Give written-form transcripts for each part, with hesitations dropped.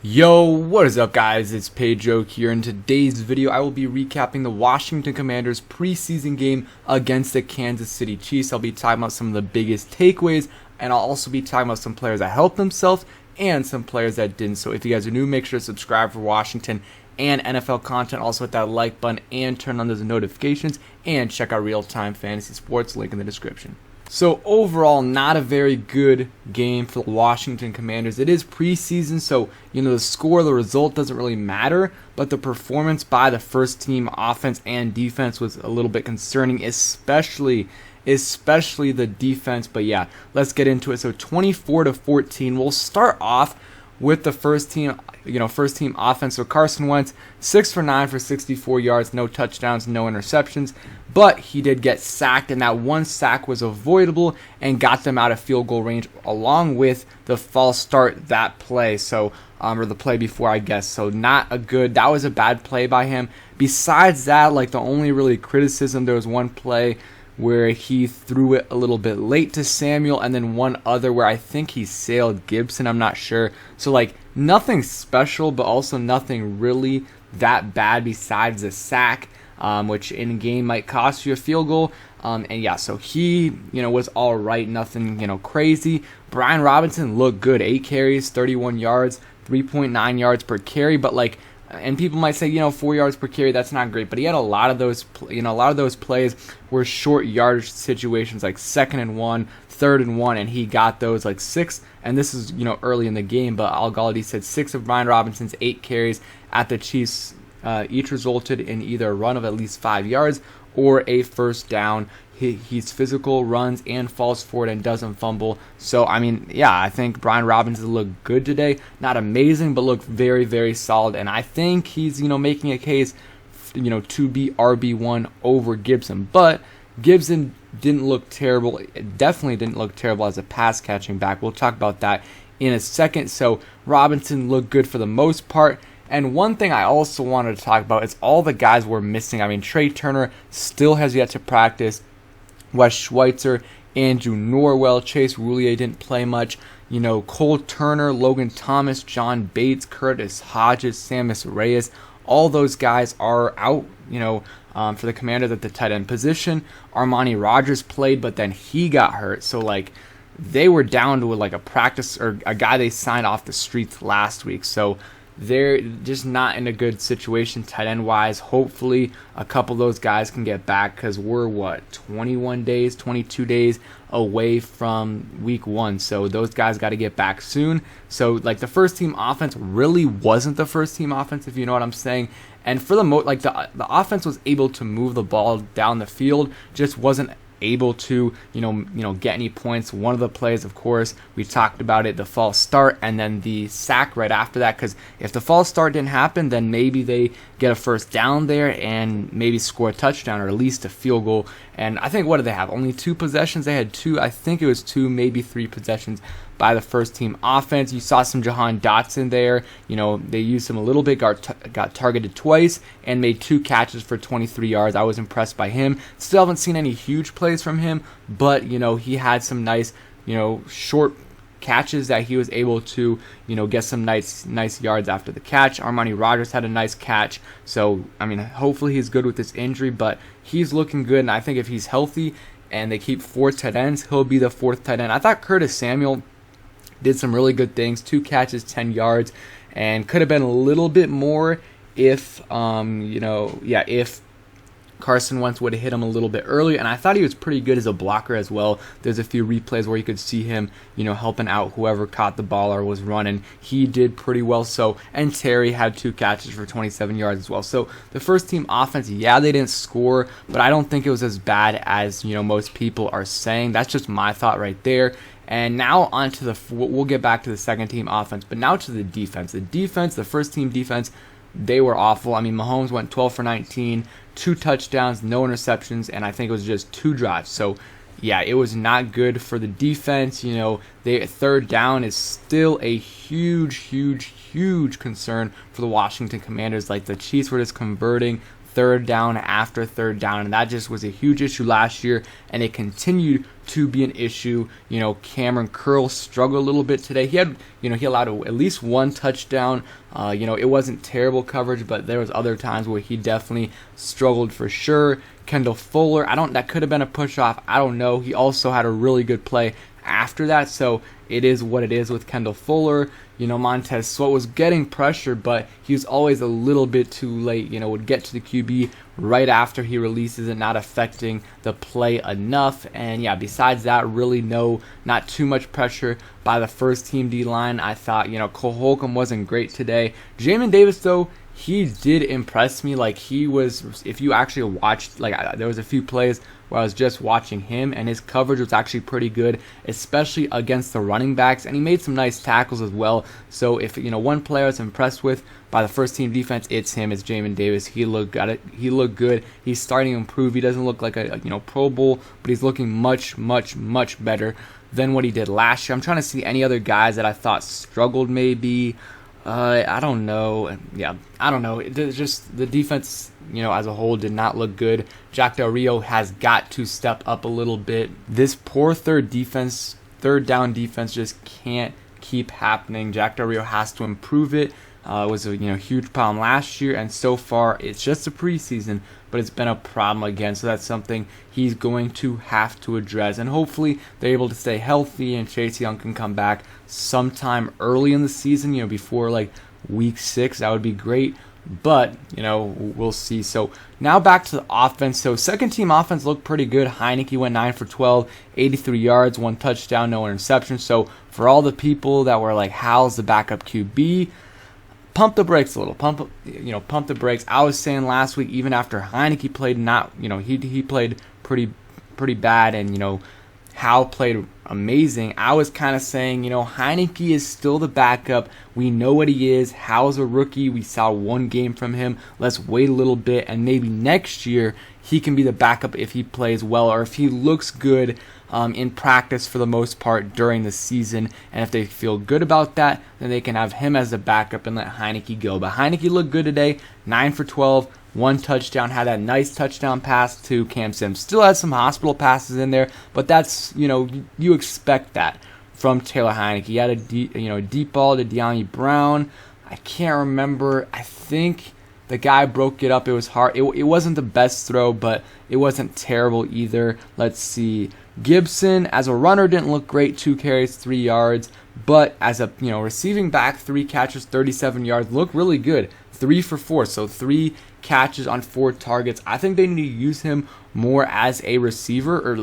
Yo, what is up guys? It's Pedro here. In today's video, I will be recapping the Washington Commanders preseason game against the Kansas City Chiefs. I'll be talking about some of the biggest takeaways, and I'll also be talking about some players that helped themselves and some players that didn't. So if you guys are new, make sure to subscribe for Washington and NFL content. Also hit that like button and turn on those notifications, and check out Real-Time Fantasy Sports, link in the description. So overall, not a very good game for the Washington Commanders. It is preseason, so the score, the result doesn't really matter, but the performance by the first team offense and defense was a little bit concerning, especially the defense. But yeah, let's get into it. So 24-14. We'll start off with the first team offense. So Carson Wentz, 6 for 9 for 64 yards, no touchdowns, no interceptions, but he did get sacked, and that one sack was avoidable and got them out of field goal range, along with the false start that play. So or the play before, I guess. So that was a bad play by him. Besides that, the only really criticism, there was one play where he threw it a little bit late to Samuel, and then one other where I think he sailed Gibson, I'm not sure. So nothing special, but also nothing really that bad besides the sack, which in game might cost you a field goal. And yeah, so he was all right, nothing crazy. Brian Robinson looked good, 8 carries, 31 yards, 3.9 yards per carry, but and people might say, 4 yards per carry, that's not great. But he had a lot of those, plays were short yardage situations, like 2nd and 1, 3rd and 1, and he got those 6. And this is, early in the game, but Al Galladay said 6 of Brian Robinson's 8 carries at the Chiefs each resulted in either a run of at least 5 yards or a first down. He's physical, runs and falls forward and doesn't fumble. So, I think Brian Robinson looked good today. Not amazing, but looked very, very solid. And I think he's, making a case, to be RB1 over Gibson. But Gibson didn't look terrible. It definitely didn't look terrible as a pass-catching back. We'll talk about that in a second. So, Robinson looked good for the most part. And one thing I also wanted to talk about is all the guys we're missing. Trey Turner still has yet to practice. Wes Schweitzer, Andrew Norwell, Chase Roulier didn't play much. Cole Turner, Logan Thomas, John Bates, Curtis Hodges, Sammis Reyes, all those guys are out, for the Commanders at the tight end position. Armani Rogers played, but then he got hurt. So, they were down to a practice or a guy they signed off the streets last week. So, they're just not in a good situation tight end wise. Hopefully a couple of those guys can get back, because we're 22 days away from week 1. So those guys got to get back soon. So the first team offense really wasn't the first team offense, if you know what I'm saying. And for the the offense was able to move the ball down the field, just wasn't able to get any points. One of the plays, of course, we talked about it, the false start and then the sack right after that, because if the false start didn't happen, then maybe they get a first down there and maybe score a touchdown or at least a field goal. And I think, what did they have? Only 2 possessions. They had 2, I think it was 2, maybe 3 possessions by the first team offense. You saw some Jahan Dotson there. They used him a little bit, got targeted twice and made 2 catches for 23 yards. I was impressed by him. Still haven't seen any huge plays from him, but he had some nice, short catches that he was able to, get some nice yards after the catch. Armani Rogers had a nice catch. So, hopefully he's good with this injury, but he's looking good, and I think if he's healthy and they keep 4 tight ends, he'll be the 4th tight end. I thought Curtis Samuel did some really good things, 2 catches, 10 yards, and could have been a little bit more if, if Carson Wentz would have hit him a little bit earlier. And I thought he was pretty good as a blocker as well. There's a few replays where you could see him, helping out whoever caught the ball or was running. He did pretty well. So, and Terry had 2 catches for 27 yards as well. So the first team offense, they didn't score, but I don't think it was as bad as, most people are saying. That's just my thought right there. And now on to we'll get back to the second team offense, but now to the defense. The first team defense, they were awful. Mahomes went 12 for 19, 2 touchdowns, no interceptions, and I think it was just 2 drives. So, yeah, it was not good for the defense. Third down is still a huge concern for the Washington Commanders. The Chiefs were just converting third down after third down, and that just was a huge issue last year, and it continued to be an issue. Cameron Curl struggled a little bit today. He allowed at least one touchdown. It wasn't terrible coverage, but there was other times where he definitely struggled for sure. Kendall Fuller, that could have been a push off. I don't know. He also had a really good play after that, so it is what it is with Kendall Fuller. Montez Sweat was getting pressure, but he was always a little bit too late. Would get to the QB right after he releases it, not affecting the play enough. And yeah, besides that, really not too much pressure by the first team D-line. I thought, Cole Holcomb wasn't great today. Jamin Davis, though, he did impress me. He was, if you actually watched, there was a few plays where I was just watching him, and his coverage was actually pretty good, especially against the running backs, and he made some nice tackles as well. So if one player I was impressed with by the first team defense, it's him. It's Jamin Davis. He looked good. He's starting to improve. He doesn't look like a Pro Bowl, but he's looking much, much, much better than what he did last year. I'm trying to see any other guys that I thought struggled maybe. I don't know. Yeah, I don't know. Just the defense, as a whole did not look good. Jack Del Rio has got to step up a little bit. This poor third down defense just can't keep happening. Jack Del Rio has to improve it. It was a huge problem last year, and so far it's just a preseason, but it's been a problem again. So that's something he's going to have to address, and hopefully they're able to stay healthy and Chase Young can come back sometime early in the season, before week 6. That would be great, but we'll see. So now back to the offense. So second team offense looked pretty good. Heineke went 9 for 12, 83 yards, 1 touchdown, no interception. So for all the people that were like, how's the backup QB? Pump the brakes a little. Pump the brakes. I was saying last week, even after Heineke played he played pretty bad, and Howell played amazing. I was kind of saying, Heineke is still the backup. We know what he is. Howell's a rookie. We saw one game from him. Let's wait a little bit, and maybe next year he can be the backup if he plays well, or if he looks good in practice for the most part during the season. And if they feel good about that, then they can have him as the backup and let Heineke go. But Heineke looked good today, 9 for 12, 1 touchdown, had that nice touchdown pass to Cam Sims. Still had some hospital passes in there, but that's, you expect that from Taylor Heineke. He had a deep ball to De'Ami Brown. I can't remember. I think the guy broke it up. It was hard. It wasn't the best throw, but it wasn't terrible either. Let's see. Gibson, as a runner, didn't look great. 2 carries, 3 yards. But as a receiving back, 3 catches, 37 yards, looked really good. 3 for 4, so 3 catches on 4 targets. I think they need to use him more as a receiver, or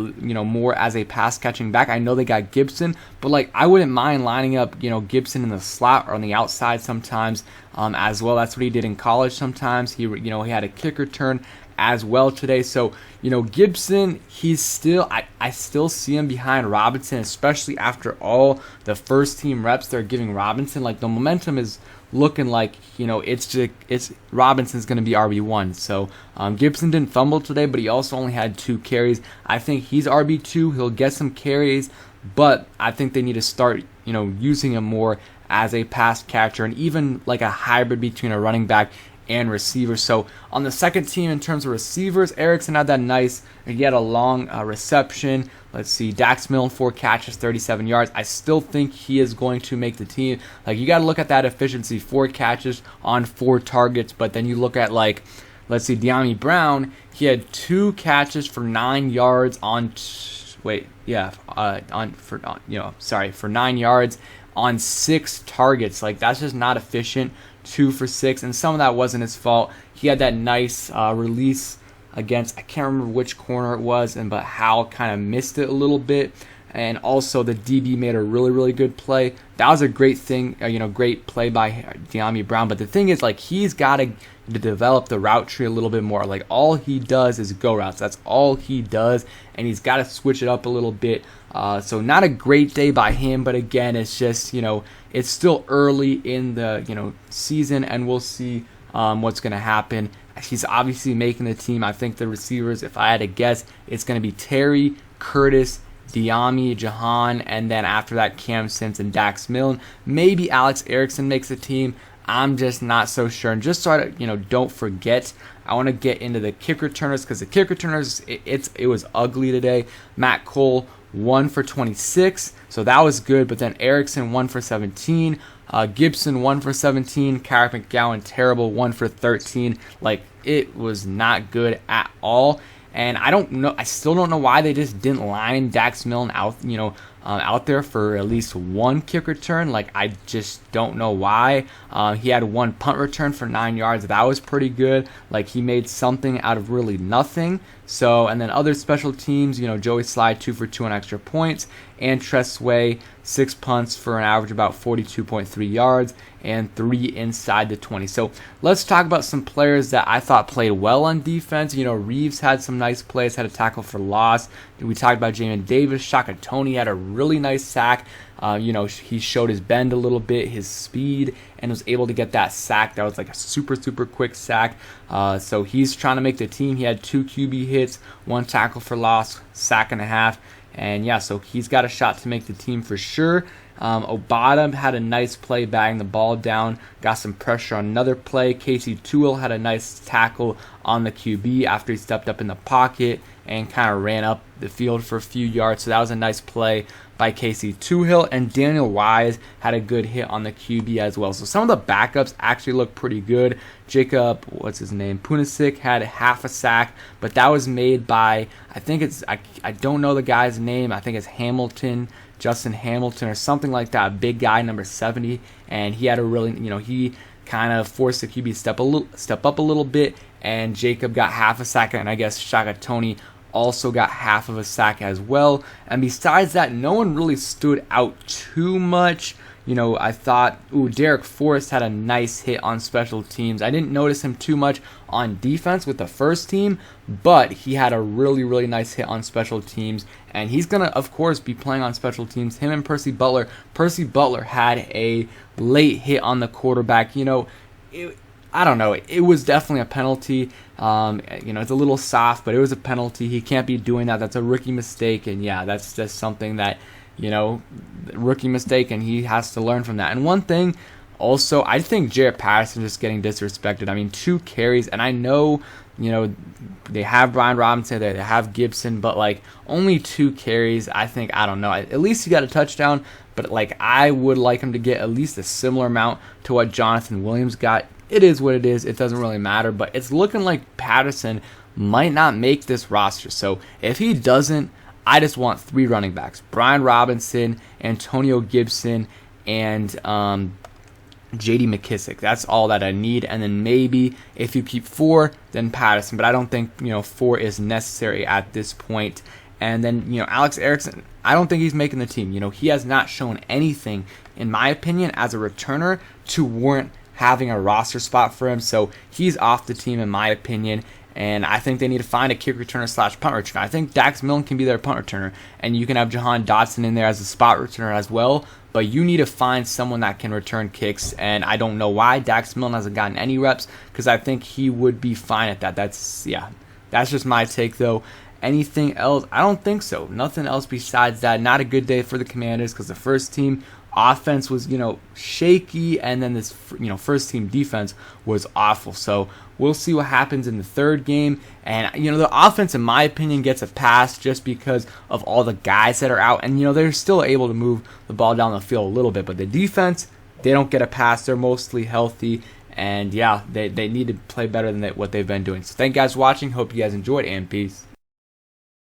more as a pass catching back. I know they got Gibson, but I wouldn't mind lining up Gibson in the slot or on the outside sometimes as well. That's what he did in college sometimes. He had a kick return as well today. So Gibson, he's still I still see him behind Robinson, especially after all the first team reps they're giving Robinson. The momentum is looking like it's Robinson's going to be RB1. So Gibson didn't fumble today, but he also only had 2 carries. I think he's RB2. He'll get some carries, but I think they need to start using him more as a pass catcher, and even a hybrid between a running back and receiver. So on the second team, in terms of receivers, Erickson had that he had a long reception. Let's see, Dax Milne, 4 catches, 37 yards. I still think he is going to make the team. You got to look at that efficiency, 4 catches on 4 targets. But then you look at let's see, De'Ami Brown, he had 2 catches for 9 yards for 9 yards on 6 targets. That's just not efficient. 2 for 6, and some of that wasn't his fault. He had that nice release against, I can't remember which corner it was, but Howell kind of missed it a little bit, and also the DB made a really, really good play. That was a great thing, great play by De'Ami Brown. But the thing is, he's got to develop the route tree a little bit more. All he does is go routes. That's all he does, and he's got to switch it up a little bit. So not a great day by him, but again, it's just, it's still early in the, season, and we'll see what's going to happen. He's obviously making the team. I think the receivers, if I had to guess, it's going to be Terry, Curtis, De'Ami, Jahan, and then after that, Cam Sims and Dax Milne. Maybe Alex Erickson makes the team. I'm just not so sure. And just so I don't forget, I want to get into the kick returners, because the kick returners, it was ugly today. Matt Cole 1 for 26, so that was good. But then Erickson 1 for 17, Gibson 1 for 17, Carrick McGowan terrible 1 for 13. Like, it was not good at all. And I still don't know why they just didn't line Dax Milne out, out there for at least one kick return. Like, I just don't know why. He had one punt return for 9 yards. That was pretty good. Like, he made something out of really nothing. So, and then other special teams, Joey Slye 2 for 2 on extra points, and Tressway 6 punts for an average about 42.3 yards and 3 inside the 20. So let's talk about some players that I thought played well on defense. Reeves had some nice plays, had a tackle for loss. We talked about Jamin Davis. Shaka Toney had a really nice sack. He showed his bend a little bit, his speed, and was able to get that sack. That was like a super, super quick sack. So he's trying to make the team. He had 2 QB hits, 1 tackle for loss, sack and a half. And yeah, so he's got a shot to make the team for sure. Obata had a nice play batting the ball down, got some pressure on another play. Casey Toohill had a nice tackle on the QB after he stepped up in the pocket and kind of ran up the field for a few yards. So that was a nice play by Casey Toohill. And Daniel Wise had a good hit on the QB as well. So some of the backups actually looked pretty good. Jacob, Punisic had half a sack, but that was made by, I don't know the guy's name. I think it's Justin Hamilton or something like that, a big guy, number 70, and he had a really, he kind of forced the QB step up a little bit, and Jacob got half a sack, and I guess Shaka Toney also got half of a sack as well. And besides that, no one really stood out too much. I thought, Derek Forrest had a nice hit on special teams. I didn't notice him too much on defense with the first team, but he had a really, really nice hit on special teams. And he's going to, of course, be playing on special teams. Him and Percy Butler. Percy Butler had a late hit on the quarterback. I don't know. It was definitely a penalty. It's a little soft, but it was a penalty. He can't be doing that. That's a rookie mistake. And yeah, that's just something that, rookie mistake, and he has to learn from that. And one thing also, I think Jarrett Patterson is just getting disrespected. 2 carries, and I know, they have Brian Robinson, they have Gibson, but only 2 carries. I don't know. At least he got a touchdown, but I would like him to get at least a similar amount to what Jonathan Williams got. It is what it is. It doesn't really matter, but it's looking like Patterson might not make this roster. So if he doesn't, I just want 3 running backs: Brian Robinson, Antonio Gibson, and J.D. McKissick. That's all that I need. And then maybe if you keep 4, then Patterson. But I don't think 4 is necessary at this point. And then Alex Erickson, I don't think he's making the team. He has not shown anything, in my opinion, as a returner to warrant having a roster spot for him. So he's off the team, in my opinion. And I think they need to find a kick returner / punt returner. I think Dax Milne can be their punt returner, and you can have Jahan Dotson in there as a spot returner as well. But you need to find someone that can return kicks, and I don't know why Dax Milne hasn't gotten any reps, because I think he would be fine at that. That's just my take, though. Anything else? I don't think so. Nothing else besides that. Not a good day for the Commanders, because the first team offense was, shaky, and then this, first team defense was awful. So we'll see what happens in the third game. And, the offense, in my opinion, gets a pass just because of all the guys that are out. And, they're still able to move the ball down the field a little bit. But the defense, they don't get a pass. They're mostly healthy. And, yeah, they need to play better than what they've been doing. So thank you guys for watching. Hope you guys enjoyed, and peace.